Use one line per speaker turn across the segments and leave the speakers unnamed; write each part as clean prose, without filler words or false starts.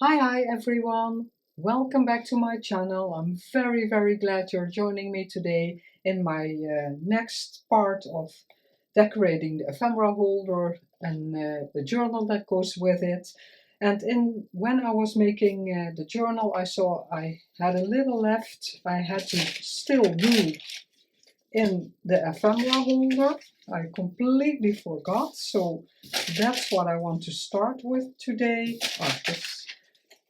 Hi everyone! Welcome back to my channel. I'm very glad you're joining me today in my next part of decorating the ephemera holder and the journal that goes with it. And when I was making the journal, I saw I had a little left. I had to still do in the ephemera holder. I completely forgot, so that's what I want to start with today.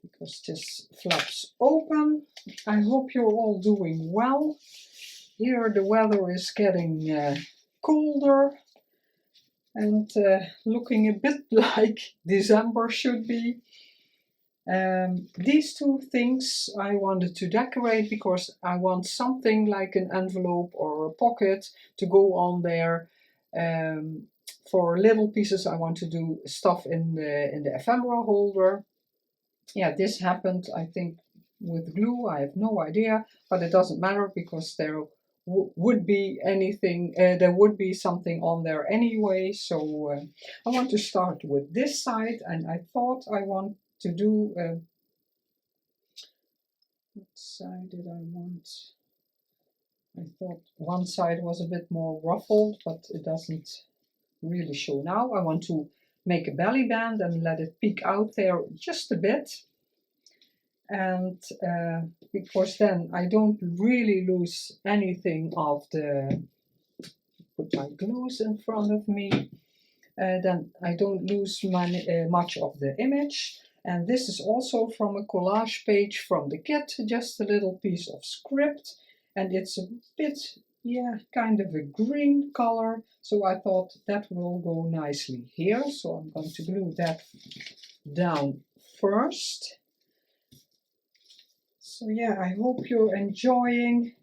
Because this flaps open. I hope you're all doing well. Here the weather is getting colder and looking a bit like December should be. These two things I wanted to decorate because I want something like an envelope or a pocket to go on there. For little pieces I want to do stuff in the ephemera holder. Yeah, this happened, I think, with glue. I have no idea, but it doesn't matter because there would be anything, there would be something on there anyway. So I want to start with this side, and I thought I want to do, what side did I want? I thought one side was a bit more ruffled, but it doesn't really show now. I want to make a belly band and let it peek out there just a bit. And because then I don't really lose anything of the, put my glues in front of me, then I don't lose much of the image. And this is also from a collage page from the kit, just a little piece of script, and it's a bit, yeah, kind of a green color, so I thought that will go nicely here. So I'm going to glue that down first. So yeah, I hope you're enjoying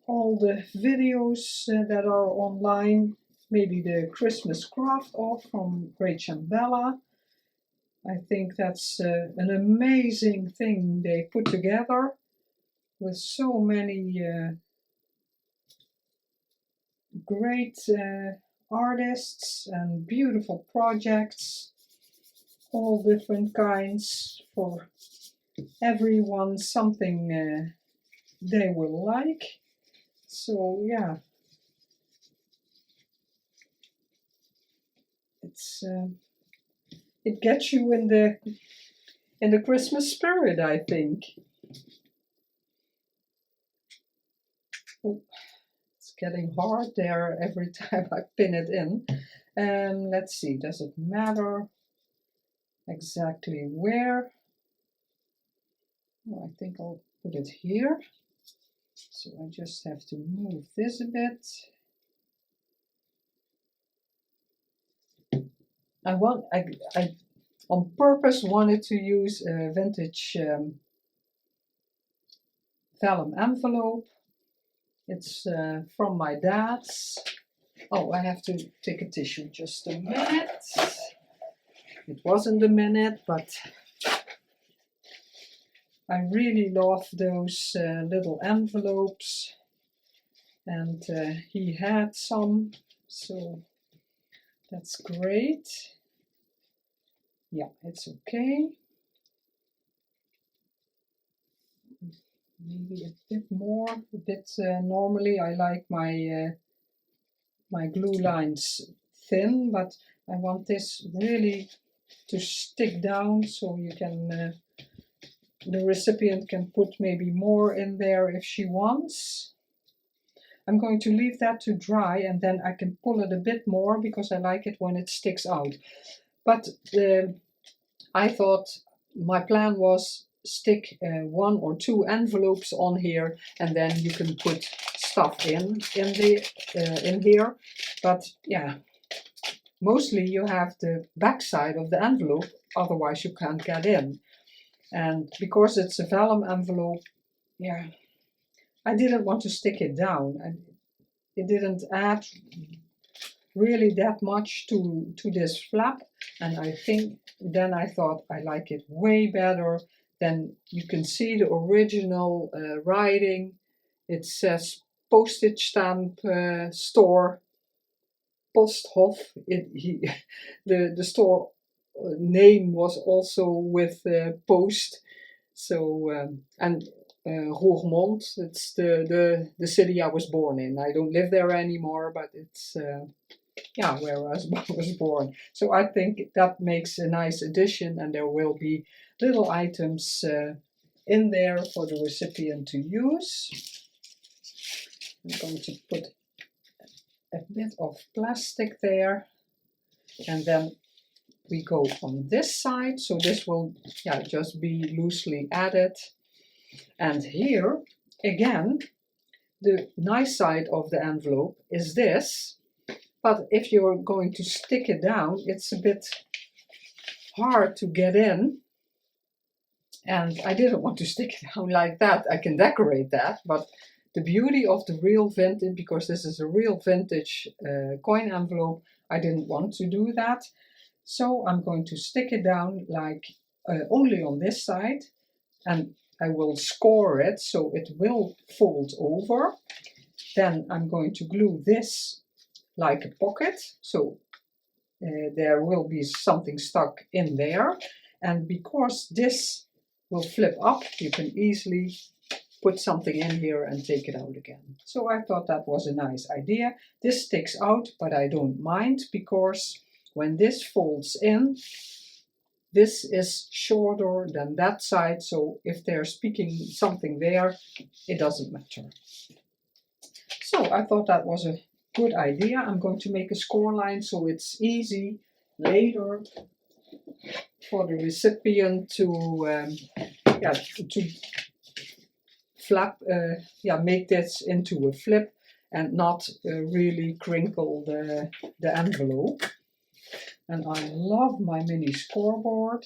all the videos that are online. Maybe the Christmas craft off from Rachel and Bella. I think that's an amazing thing they put together with so many great artists and beautiful projects, all different kinds, for everyone something they will like. So yeah, it's it gets you in the Christmas spirit, I think. Oh, it's getting hard there every time I pin it in. Let's see, does it matter exactly where? Well, I think I'll put it here. So I just have to move this a bit. I on purpose wanted to use a vintage vellum envelope. It's from my dad's. Oh, I have to take a tissue, just a minute. It wasn't a minute, but I really love those little envelopes, and he had some, so that's great. Yeah, it's okay. Maybe a bit more, a bit, normally I like my my glue lines thin, but I want this really to stick down, so you can, the recipient can put maybe more in there if she wants. I'm going to leave that to dry, and then I can pull it a bit more because I like it when it sticks out. But I thought my plan was stick 1 or 2 envelopes on here, and then you can put stuff in here. But yeah, mostly you have the back side of the envelope, otherwise you can't get in. And because it's a vellum envelope, yeah, I didn't want to stick it down, and it didn't add really that much to this flap. And I think then I thought I like it way better. Then you can see the original writing. It says postage stamp store, Posthof. The store name was also with post. So and Roermond, it's the city I was born in. I don't live there anymore, but it's yeah, where I was born. So I think that makes a nice addition, and there will be little items in there for the recipient to use. I'm going to put a bit of plastic there, and then we go on this side, so this will just be loosely added. And here again, the nice side of the envelope is this, but if you're going to stick it down, it's a bit hard to get in, and I didn't want to stick it down like that. I can decorate that, but the beauty of the real vintage, because this is a real vintage coin envelope, I didn't want to do that. So I'm going to stick it down like only on this side, and I will score it so it will fold over. Then I'm going to glue this like a pocket, so there will be something stuck in there. And because this will flip up, you can easily put something in here and take it out again. So I thought that was a nice idea. This sticks out, but I don't mind, because when this folds in, this is shorter than that side, so if they're speaking something there, it doesn't matter. So I thought that was a good idea. I'm going to make a score line so it's easy later for the recipient to flap, make this into a flip and not really crinkle the envelope. And I love my mini scoreboard.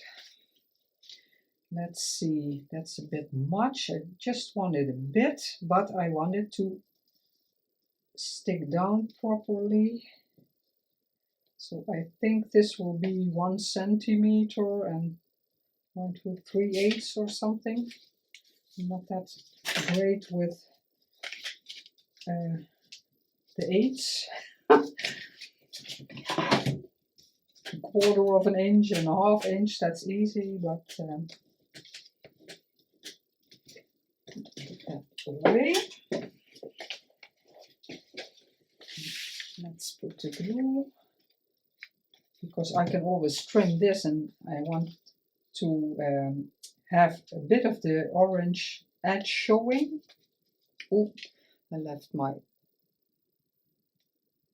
Let's see, that's a bit much. I just wanted a bit, but I wanted to stick down properly. So I think this will be 1 centimeter and 1, 2, 3/8 or something. I'm not that great with the eighths. 1/4 of an inch and 1/2 inch, that's easy, but put that away. Let's put the glue, because I can always trim this, and I want to have a bit of the orange edge showing. Oh, I left my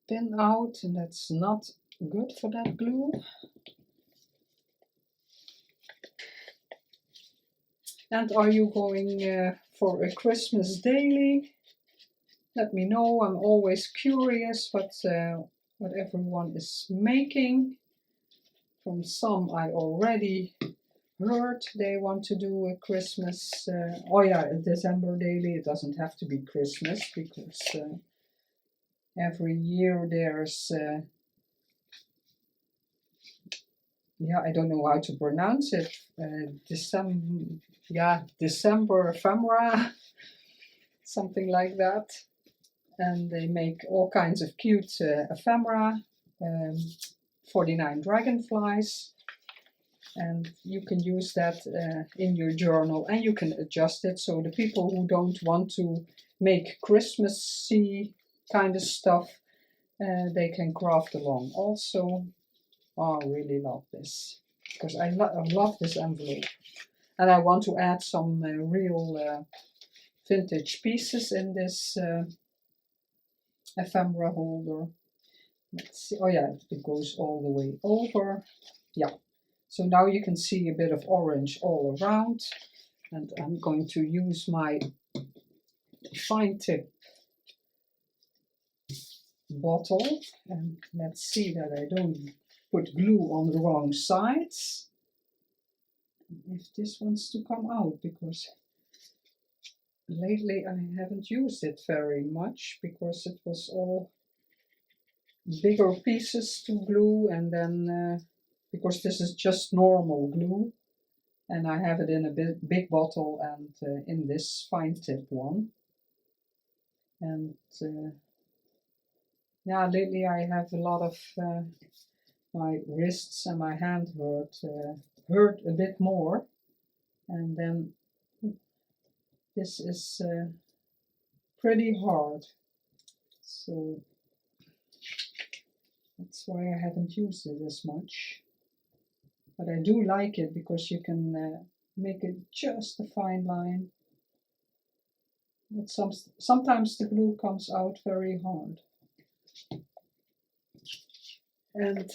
pin out, and that's not good for that glue. And are you going for a Christmas daily? Let me know. I'm always curious what everyone is making. From some I already heard they want to do a Christmas, a December daily. It doesn't have to be Christmas, because every year there's I don't know how to pronounce it. December ephemera, something like that. And they make all kinds of cute ephemera, 49 dragonflies, and you can use that in your journal, and you can adjust it. So the people who don't want to make Christmassy kind of stuff, they can craft along also. Oh, I really love this, because I love this envelope, and I want to add some real vintage pieces in this ephemera holder. Let's see. Oh yeah, it goes all the way over. Yeah. So now you can see a bit of orange all around, and I'm going to use my fine tip bottle, and let's see that I don't put glue on the wrong sides. If this wants to come out, because lately I haven't used it very much, because it was all bigger pieces to glue, and then because this is just normal glue, and I have it in a big bottle and in this fine tip one. And lately I have a lot of my wrists and my hand hurt a bit more. And then this is pretty hard. So that's why I haven't used it as much. But I do like it because you can make it just a fine line. But sometimes the glue comes out very hard. And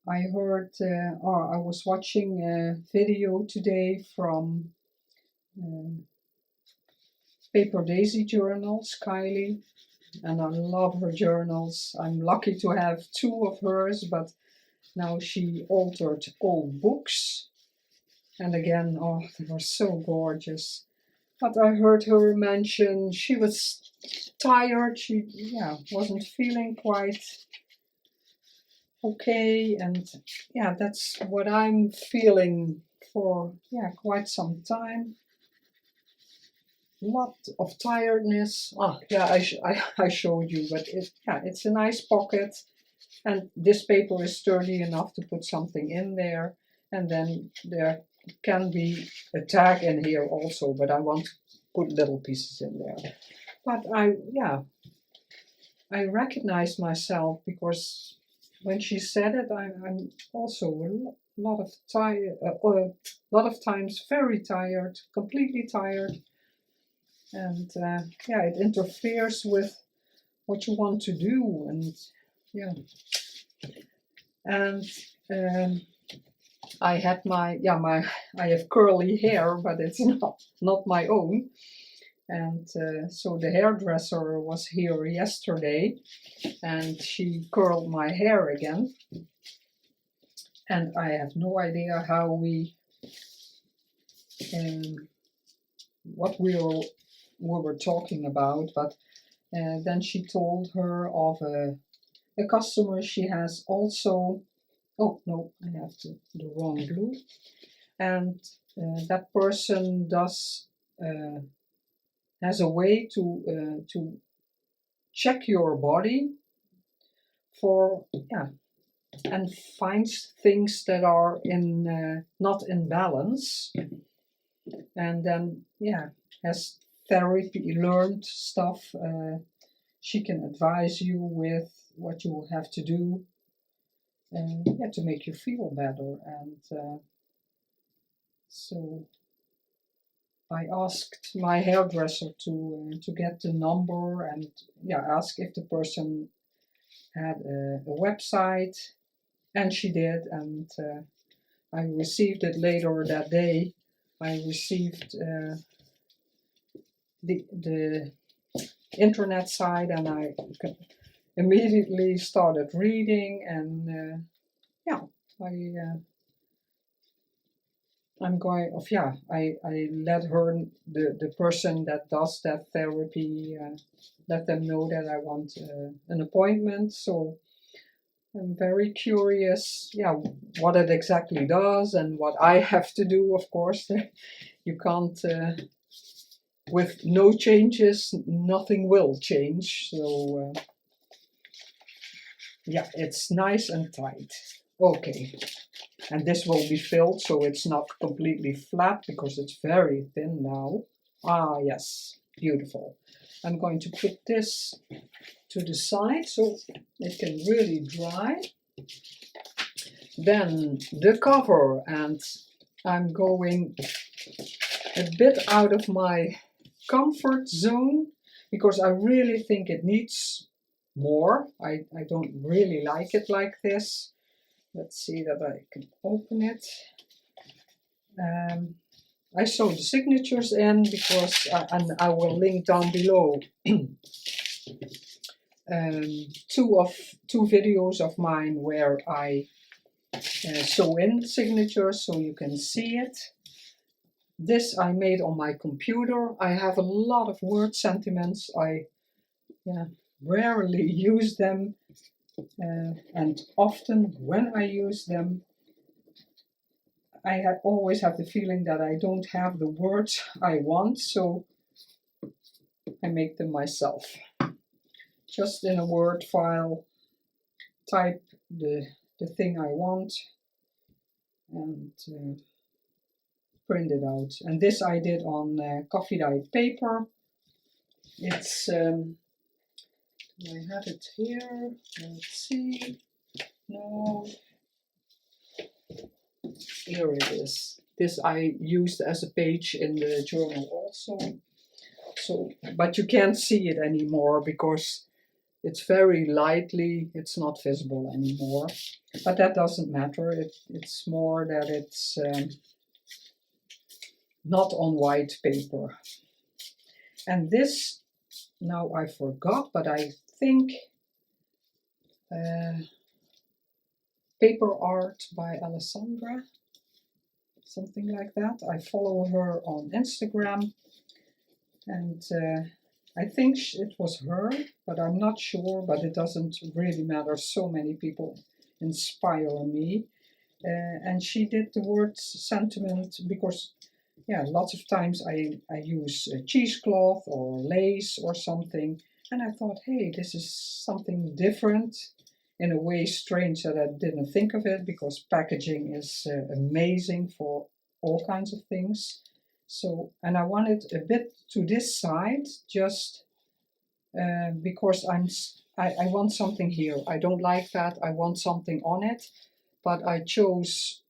I heard, or I was watching a video today from Paper Daisy Journals, Kylie, and I love her journals. I'm lucky to have 2 of hers, but now she altered old books. And again, oh, they were so gorgeous. But I heard her mention she was tired, she wasn't feeling quite okay, and that's what I'm feeling for quite some time. Lot of tiredness. I showed you, but it's a nice pocket, and this paper is sturdy enough to put something in there, and then there can be a tag in here also, but I want to put little pieces in there. But I recognize myself because when she said it, I'm also a lot of times very tired, completely tired, and it interferes with what you want to do, and I had I have curly hair, but it's not my own. And so the hairdresser was here yesterday, and she curled my hair again. And I have no idea how what we were talking about, but then she told her of a customer she has also. Oh no, I have the wrong glue. And that person has a way to check your body for and finds things that are not in balance, and then has therapy learned stuff. She can advise you with what you will have to do to make you feel better. And so I asked my hairdresser to get the number and ask if the person had a website, and she did, and I received it later that day. I received the internet site, and I immediately started reading, and I let her, the person that does that therapy, let them know that I want an appointment. So I'm very curious, what it exactly does and what I have to do, of course. You can't, with no changes, nothing will change. So it's nice and tight. Okay. And this will be filled, so it's not completely flat because it's very thin now. Ah, yes, beautiful. I'm going to put this to the side so it can really dry. Then the cover, and I'm going a bit out of my comfort zone because I really think it needs more. I don't really like it like this. Let's see that I can open it. I sewed the signatures in because, and I will link down below two videos of mine where I sew in signatures so you can see it. This I made on my computer. I have a lot of word sentiments. I rarely use them. And often when I use them, I always have the feeling that I don't have the words I want, so I make them myself. Just in a Word file, type the thing I want and print it out. And this I did on coffee dyed paper. It's I have it here. Let's see. No. Here it is. This I used as a page in the journal also. So, but you can't see it anymore because it's very lightly, it's not visible anymore. But that doesn't matter. It's more that it's not on white paper. And this, now I forgot, but I think Paper Art by Alessandra, something like that. I follow her on Instagram, and I think it was her, but I'm not sure, but it doesn't really matter. So many people inspire me. And she did the word sentiment because, yeah, lots of times I use cheesecloth or lace or something. And I thought, hey, this is something different. In a way strange that I didn't think of it, because packaging is amazing for all kinds of things. So, and I want it a bit to this side, just because I want something here. I don't like that. I want something on it, but I chose,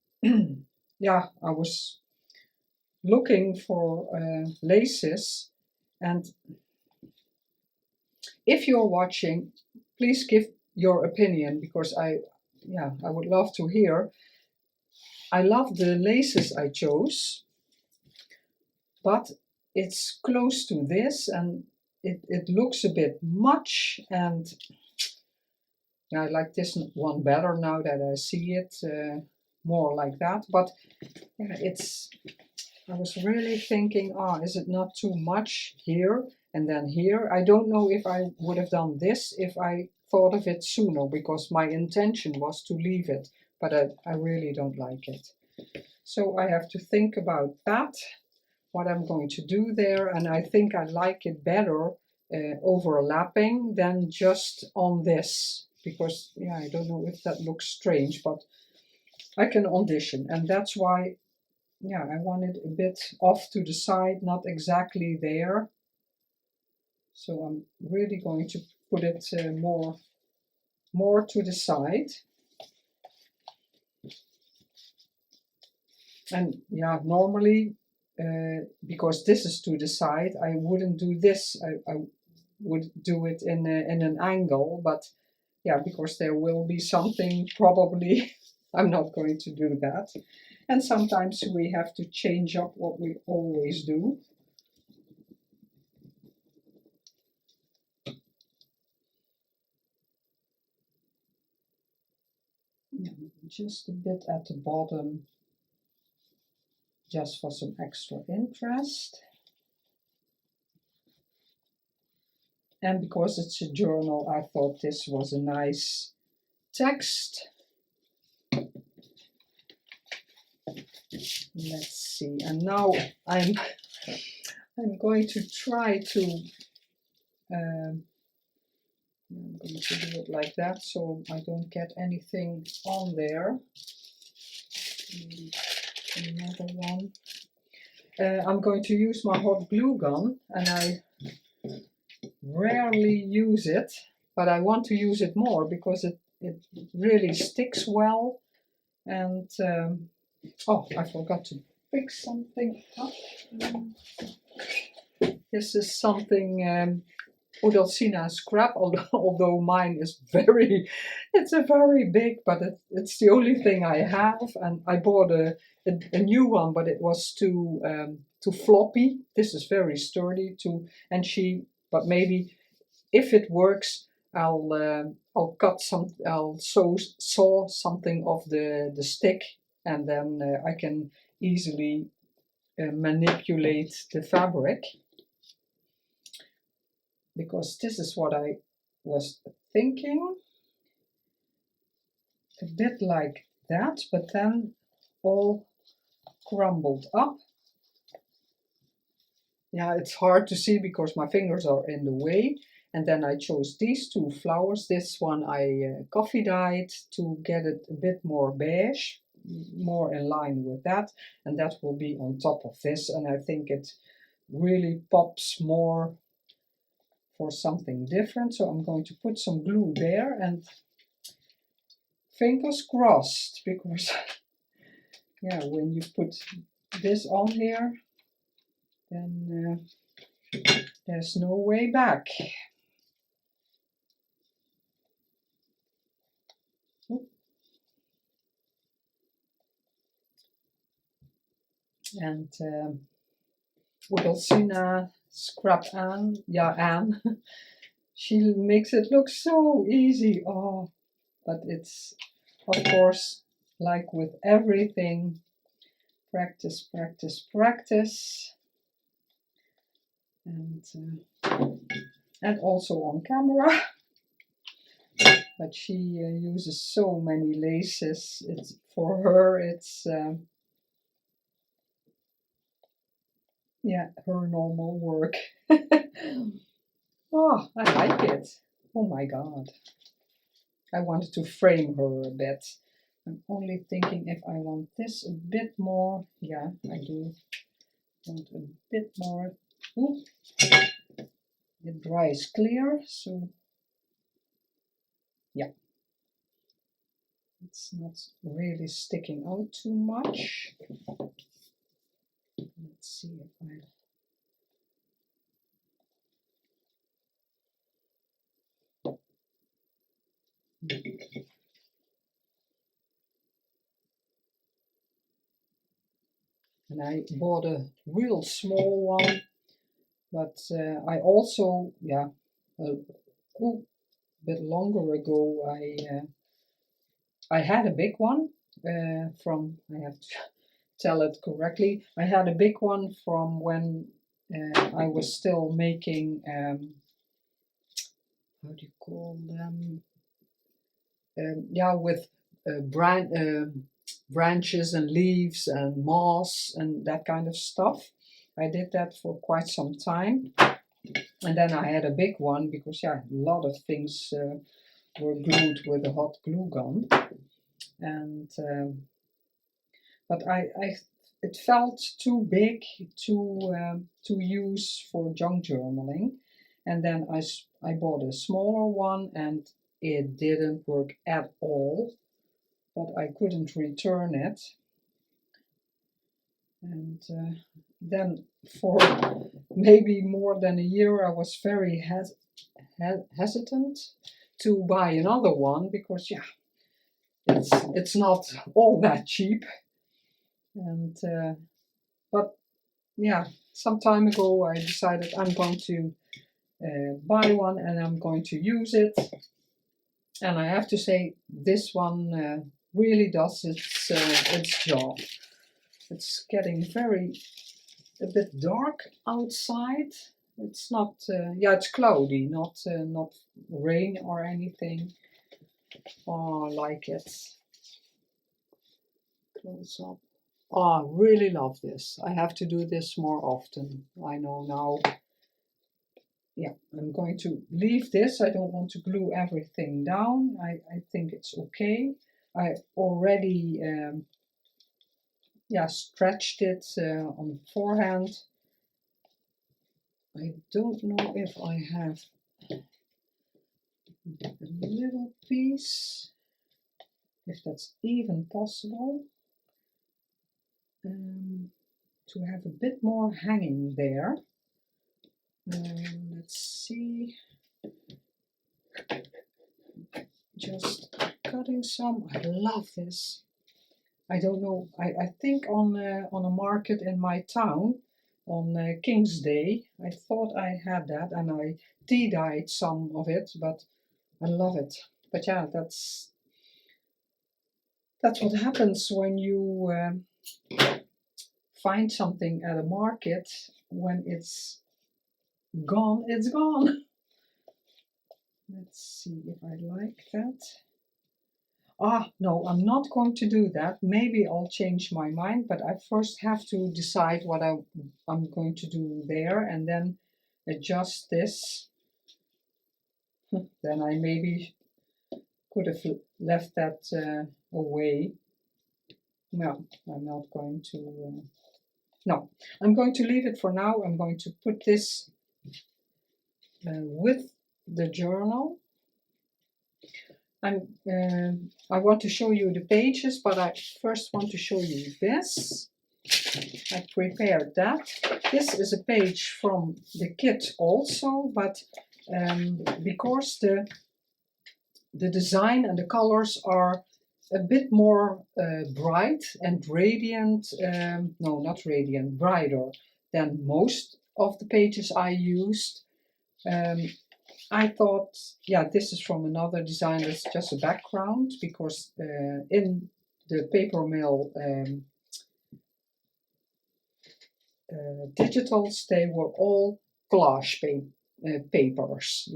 yeah, I was looking for laces, and if you're watching, please give your opinion, because I would love to hear. I love the laces I chose, but it's close to this, and it looks a bit much, and yeah, I like this one better now that I see it more like that. But yeah, I was really thinking, is it not too much here and then here? I don't know if I would have done this if I thought of it sooner, because my intention was to leave it, but I really don't like it. So I have to think about that, what I'm going to do there, and I think I like it better overlapping than just on this, because yeah, I don't know if that looks strange, but I can audition, and that's why, yeah, I want it a bit off to the side, not exactly there. So I'm really going to put it more to the side. And yeah, normally, because this is to the side, I wouldn't do this. I would do it in an angle, but yeah, because there will be something probably, I'm not going to do that. And sometimes we have to change up what we always do. Just a bit at the bottom, just for some extra interest. And because it's a journal, I thought this was a nice text. Let's see, and now I'm going to try to I'm going to do it like that, so I don't get anything on there. Another one. I'm going to use my hot glue gun, and I rarely use it, but I want to use it more because it really sticks well. And oh, I forgot to pick something up. This is something Udalcina scrap, although mine is it's a very big, but it's the only thing I have, and I bought a new one, but it was too floppy. This is very sturdy but maybe if it works, I'll cut I'll saw something off the stick, and then I can easily manipulate the fabric. Because this is what I was thinking, a bit like that, but then all crumbled up. Yeah, it's hard to see because my fingers are in the way, And then I chose these two flowers. This one I coffee dyed to get it a bit more beige, more in line with that. And that will be on top of this. And I think it really pops more for something different. So I'm going to put some glue there and fingers crossed, because yeah, when you put this on here, then there's no way back. And we'll see now, Scrap Anne, yeah, Anne, she makes it look so easy. Oh, but it's, of course, like with everything, practice, practice, practice. And also on camera. But she uses so many laces. It's, for her, it's yeah, her normal work. Oh, I like it. Oh my God. I wanted to frame her a bit. I'm only thinking if I want this a bit more. Yeah, I do want a bit more. Ooh. It dries clear, so yeah. It's not really sticking out too much. Let's see if I... And I bought a real small one, but I also, yeah, a bit longer ago, I had a big one from, I have to tell it correctly, I had a big one from when I was still making, how do you call them? Yeah, with branches and leaves and moss and that kind of stuff. I did that for quite some time. And then I had a big one because, yeah, a lot of things were glued with a hot glue gun. And but it felt too big to use for junk journaling. And then I bought a smaller one and it didn't work at all, but I couldn't return it. And then for maybe more than a year I was very hesitant to buy another one because, yeah, it's not all that cheap. And but yeah, some time ago I decided I'm going to buy one and I'm going to use it. And I have to say, this one really does its job. It's getting a bit dark outside. It's not, yeah, it's cloudy, not rain or anything. Oh, I like it. Close up. Oh, I really love this. I have to do this more often. I know now. Yeah, I'm going to leave this. I don't want to glue everything down. I think it's okay. I already yeah, stretched it on forehand. I don't know if I have a little piece, if that's even possible, to have a bit more hanging there. Let's see. Just cutting some. I love this. I don't know. I think on a market in my town on King's Day, I thought I had that, and I tea-dyed some of it, but I love it. But yeah, that's what happens when you find something at a market. When it's gone, it's gone. Let's see if I like that. Ah, no, I'm not going to do that. Maybe I'll change my mind, but I first have to decide what I'm going to do there and then adjust this then I maybe could have left that away. No, I'm not going to. No, I'm going to leave it for now. I'm going to put this with the journal. I want to show you the pages, but I first want to show you this. I prepared that. This is a page from the kit also, but because the design and the colors are a bit more bright and radiant, no, not radiant, brighter than most of the pages I used. I thought, yeah, this is from another design. It's just a background because in the paper mill digitals, they were all collage papers,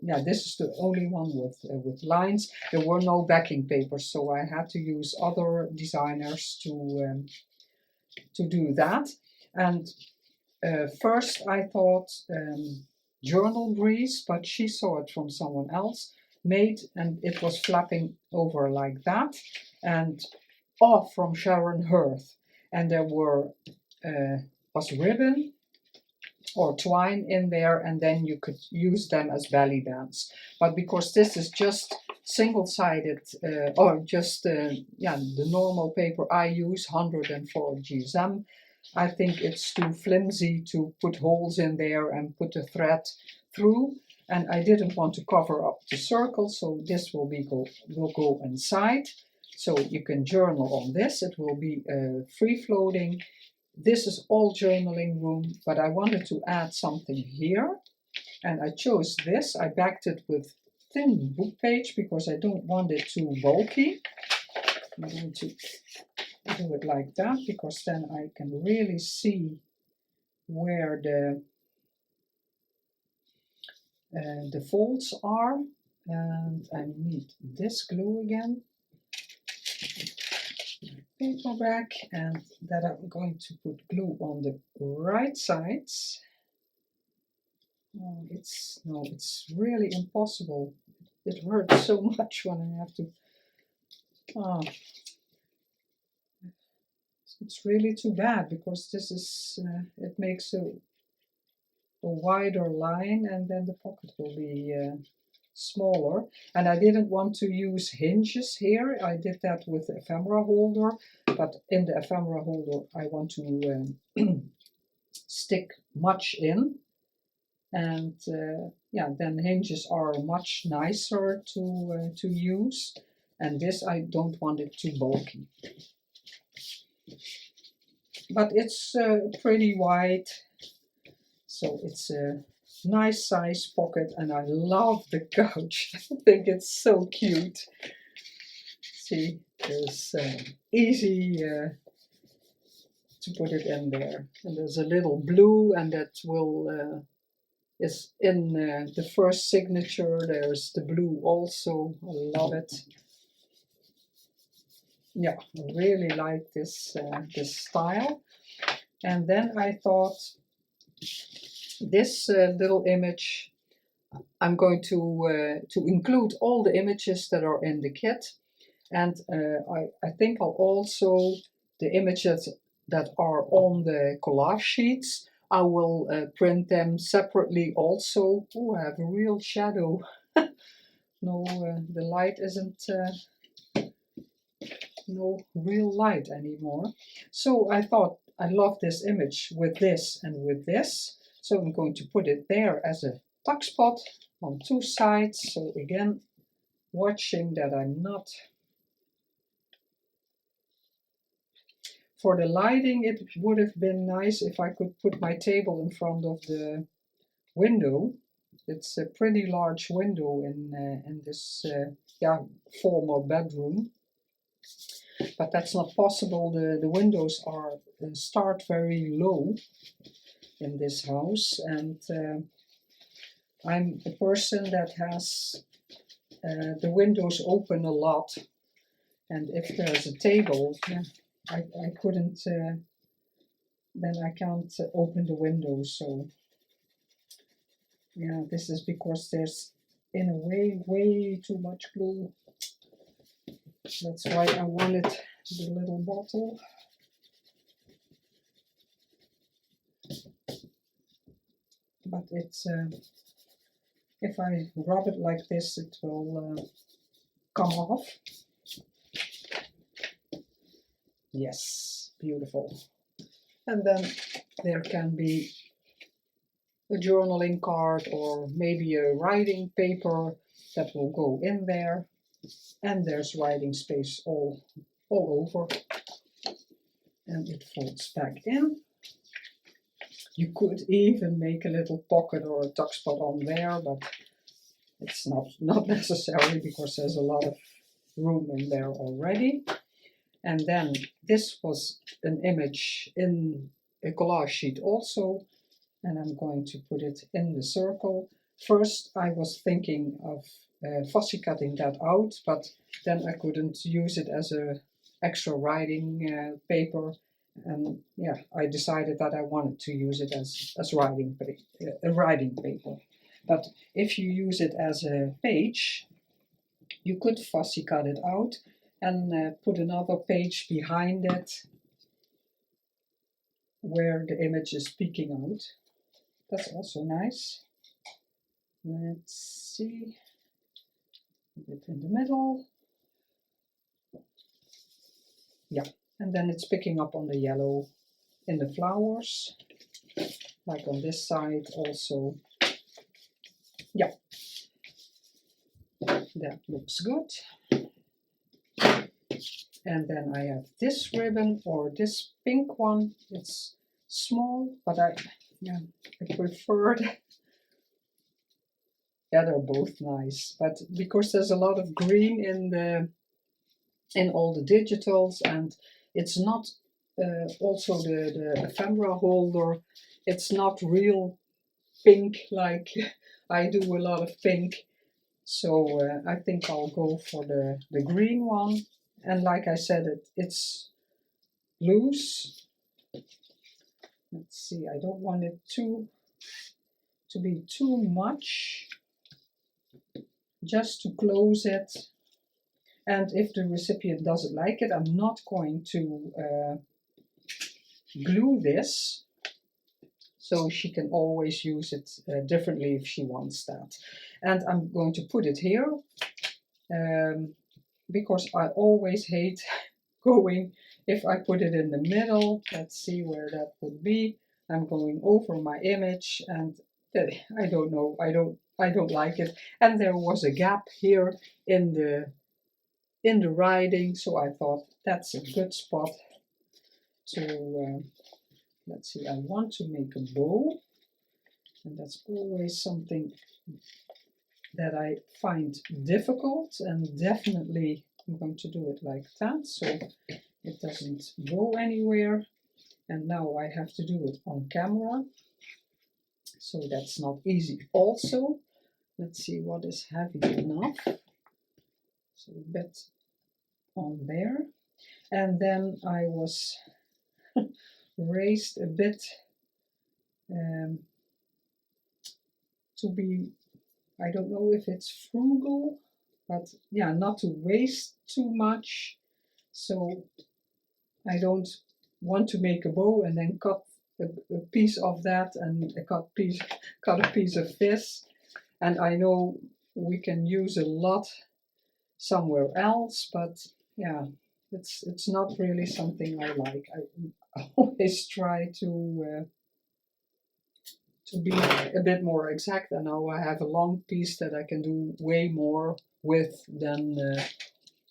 yeah, this is the only one with lines. There were no backing papers, so I had to use other designers to do that. And first I thought Journal Breeze, but she saw it from someone else made, and it was flapping over like that, and off from Sharon Hearth, and there were was ribbon or twine in there, and then you could use them as belly bands. But because this is just single-sided or just yeah, the normal paper I use, 104 GSM, I think it's too flimsy to put holes in there and put a thread through, and I didn't want to cover up the circle, so this will go inside. So you can journal on this. It will be free floating. This is all journaling room, but I wanted to add something here, and I chose this. I backed it with thin book page because I don't want it too bulky. I'm going to do it like that because then I can really see where the folds are. And I need this glue again, paper back, and that I'm going to put glue on the right sides. Oh, it's really impossible. It hurts so much when I have to. Oh, it's really too bad because this is it makes a wider line, and then the pocket will be smaller. And I didn't want to use hinges here. I did that with the Ephemera Holder, but in the Ephemera Holder I want to stick much in, and yeah, then hinges are much nicer to use, and this I don't want it too bulky. But it's pretty wide, so it's a nice size pocket, and I love the couch. I think it's so cute. See, it's easy to put it in there. And there's a little blue, and that will is in the first signature. There's the blue also. I love it. Yeah, I really like this this style. And then I thought this little image, I'm going to include all the images that are in the kit, and I think I'll also, the images that are on the collage sheets, I will print them separately also. Oh, I have a real shadow. No, the light isn't no real light anymore. So I thought I love this image with this and with this. So I'm going to put it there as a tuck spot on two sides. So again, watching that I'm not. For the lighting, it would have been nice if I could put my table in front of the window. It's a pretty large window in this yeah, former bedroom. But that's not possible. The windows are start very low in this house, and I'm a person that has the windows open a lot, and if there's a table, yeah, I couldn't, then I can't open the windows. So yeah, this is because there's in a way too much glue. That's why I wanted the little bottle. But it's if I rub it like this, it will come off. Yes, beautiful. And then there can be a journaling card or maybe a writing paper that will go in there. And there's writing space all over. And it folds back in. You could even make a little pocket or a tuck spot on there, but it's not necessary because there's a lot of room in there already. And then this was an image in a collage sheet also, and I'm going to put it in the circle. First I was thinking of fussy cutting that out, but then I couldn't use it as a extra writing paper, and yeah, I decided that I wanted to use it as writing paper. But if you use it as a page, you could fussy cut it out and put another page behind it where the image is peeking out. That's also nice. Let's see, a bit in the middle. Yeah, and then it's picking up on the yellow in the flowers, like on this side also. Yeah, that looks good. And then I have this ribbon or this pink one. It's small, but I preferred. Yeah, they're both nice, but because there's a lot of green in all the digitals, and it's not also the ephemera holder, it's not real pink like I do a lot of pink. So I think I'll go for the green one. And like I said, it's loose. Let's see, I don't want it to be too much, just to close it. And if the recipient doesn't like it, I'm not going to glue this, so she can always use it differently if she wants that. And I'm going to put it here because I always hate going, if I put it in the middle, let's see where that would be. I'm going over my image, and I don't know, I don't like it. And there was a gap here in the writing, so I thought that's a good spot to, let's see, I want to make a bow, and that's always something that I find difficult, and definitely I'm going to do it like that, so it doesn't go anywhere. And now I have to do it on camera, so that's not easy also. Let's see what is heavy enough. So a bit on there. And then I was raised a bit to be, I don't know if it's frugal, but yeah, not to waste too much. So I don't want to make a bow and then cut a piece of that and cut a piece of this. And I know we can use a lot somewhere else, but yeah, it's not really something I like. I always try to be a bit more exact, and now I have a long piece that I can do way more with than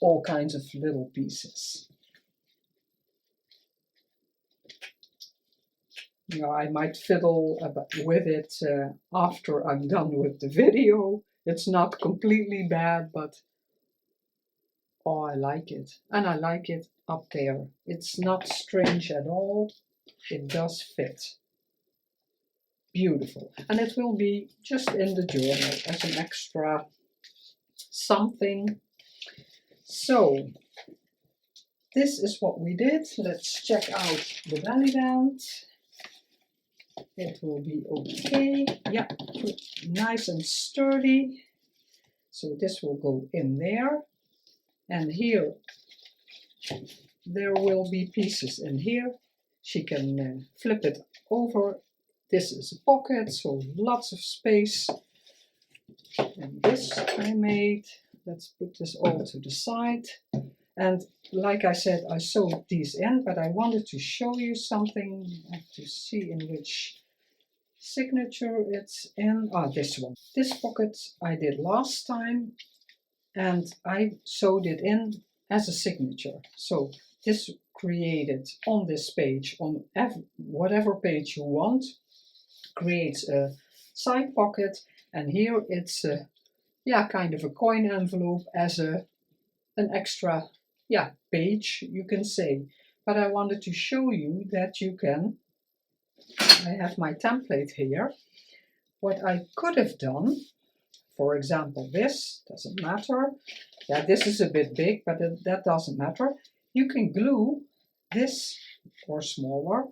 all kinds of little pieces. You know, I might fiddle with it after I'm done with the video. It's not completely bad, but oh, I like it. And I like it up there. It's not strange at all. It does fit. Beautiful. And it will be just in the journal as an extra something. So this is what we did. Let's check out the Bellyband. It will be okay. Yeah, nice and sturdy. So this will go in there, and here there will be pieces in here. She can flip it over. This is a pocket, so lots of space. And this I made. Let's put this all to the side. And like I said, I sewed these in, but I wanted to show you something. I have to see in which signature it's in. Ah, this one. This pocket I did last time, and I sewed it in as a signature. So this created on this page, on whatever page you want, creates a side pocket, and here it's a, yeah, kind of a coin envelope as an extra, yeah, page, you can say. But I wanted to show you that you can, I have my template here. What I could have done, for example, this doesn't matter. Yeah, this is a bit big, but that doesn't matter. You can glue this, or smaller,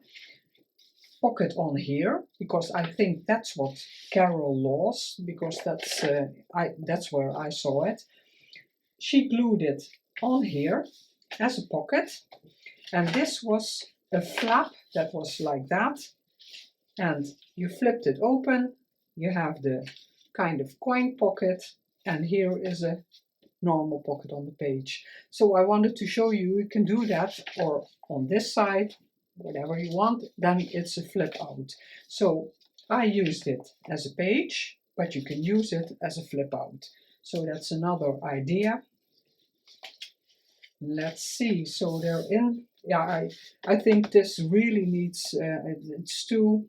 pocket on here, because I think that's what Carol lost, because that's where I saw it. She glued it on here as a pocket, and this was a flap that was like that, and you flipped it open, you have the kind of coin pocket, and here is a normal pocket on the page. So I wanted to show you, you can do that, or on this side, whatever you want, then it's a flip out. So I used it as a page, but you can use it as a flip out. So that's another idea. Let's see, so they're in, yeah, I think this really needs, it's too,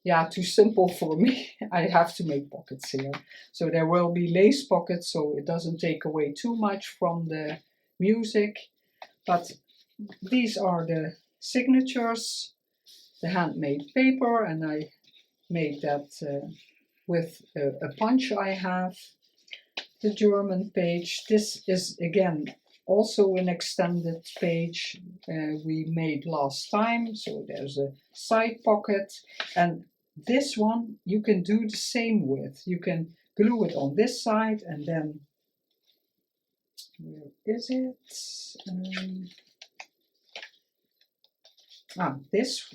yeah, too simple for me. I have to make pockets here. So there will be lace pockets, so it doesn't take away too much from the music. But these are the signatures, the handmade paper, and I made that with a punch I have. The German page, this is again also an extended page we made last time, so there's a side pocket, and this one you can do the same with. You can glue it on this side, and then, where is it?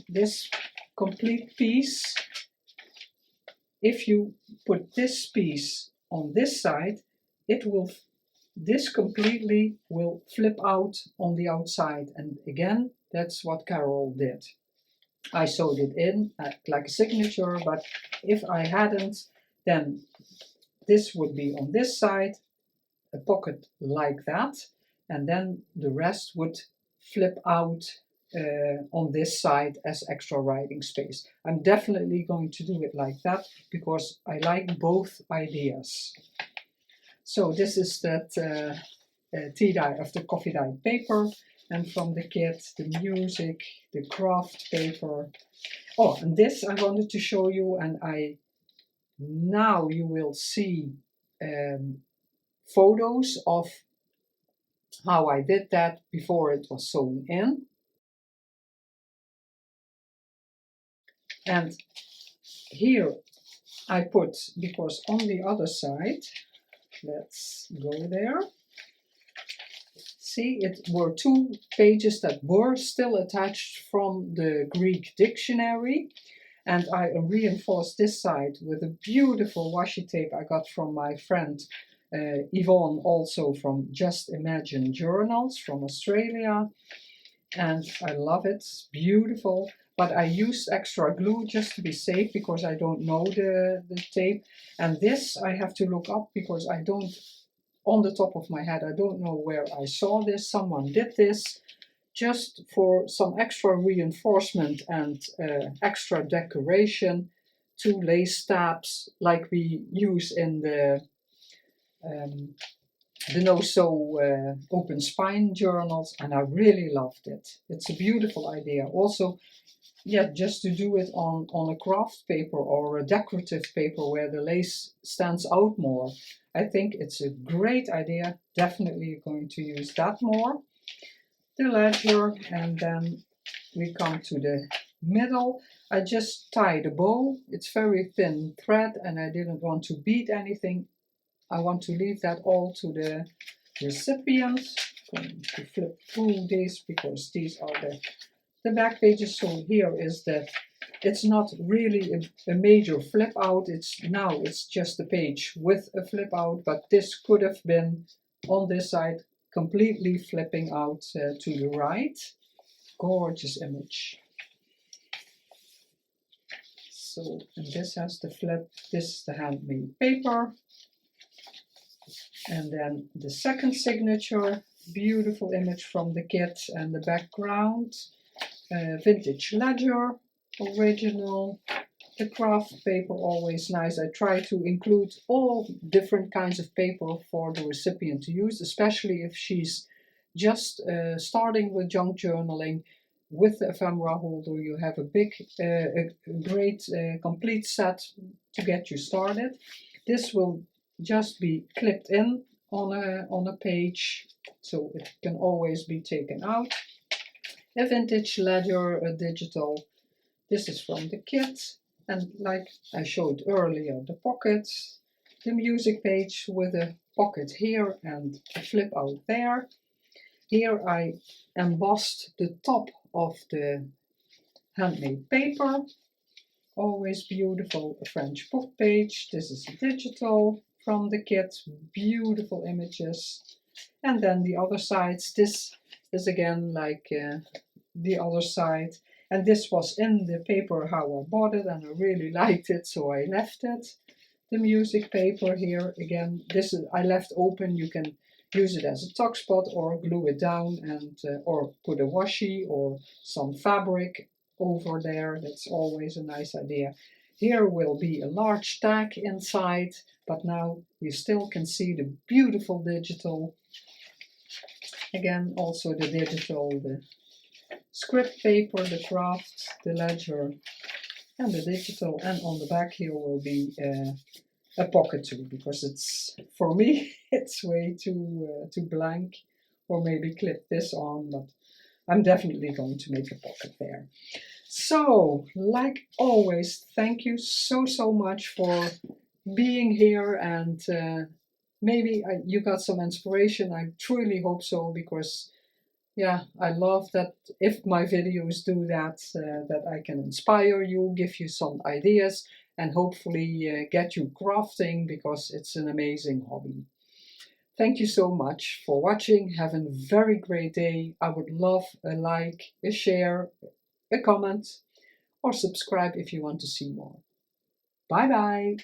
This complete piece, if you put this piece on this side, this completely will flip out on the outside, and again, that's what Carol did. I sewed it in like a signature, but if I hadn't, then this would be on this side, a pocket like that, and then the rest would flip out on this side as extra writing space. I'm definitely going to do it like that because I like both ideas. So this is that tea dye of the coffee dyed paper, and from the kit, the music, the craft paper. Oh, and this I wanted to show you, and now you will see photos of how I did that before it was sewn in. And here I put, because on the other side, let's go there. See, it were 2 pages that were still attached from the Greek dictionary, and I reinforced this side with a beautiful washi tape I got from my friend Yvonne, also from Just Imagine Journals from Australia, and I love it, it's beautiful. But I used extra glue just to be safe because I don't know the tape. And this I have to look up because I don't, on the top of my head, I don't know where I saw this. Someone did this just for some extra reinforcement and extra decoration. 2 lace tabs like we use in the no-sew open spine journals, and I really loved it. It's a beautiful idea. Also, yeah, just to do it on a craft paper or a decorative paper where the lace stands out more. I think it's a great idea. Definitely going to use that more. The ledger, and then we come to the middle. I just tied a bow. It's very thin thread and I didn't want to bead anything. I want to leave that all to the recipient. I'm going to flip through these because these are the back pages. So here is it's not really a major flip out. It's just a page with a flip out, but this could have been on this side completely flipping out to the right. Gorgeous image. So, and this has the flip, this is the handmade paper. And then the second signature, beautiful image from the kit and the background. Vintage ledger, original. The craft paper, always nice. I try to include all different kinds of paper for the recipient to use, especially if she's just starting with junk journaling. With the ephemera holder, you have a great complete set to get you started. This will just be clipped in on a page, so it can always be taken out. A vintage ledger, a digital. This is from the kit, and like I showed earlier, the pockets, the music page with a pocket here and a flip out there. Here I embossed the top of the handmade paper. Always beautiful, a French book page. This is digital from the kit, beautiful images. And then the other sides, this is again like the other side. And this was in the paper how I bought it and I really liked it, so I left it. The music paper here, again, I left open. You can use it as a tuck spot or glue it down and or put a washi or some fabric over there. That's always a nice idea. Here will be a large tag inside, but now you still can see the beautiful digital. Again, also the digital, the script paper, the craft, the ledger, and the digital. And on the back here will be a pocket too, because it's, for me, it's way too blank. Or maybe clip this on, but I'm definitely going to make a pocket there. So, like always, thank you so much for being here, and maybe you got some inspiration. I truly hope so, because yeah, I love that if my videos do that, that I can inspire you, give you some ideas, and hopefully get you crafting, because it's an amazing hobby. Thank you so much for watching. Have a very great day. I would love a like, a share, a comment, or subscribe if you want to see more. Bye bye.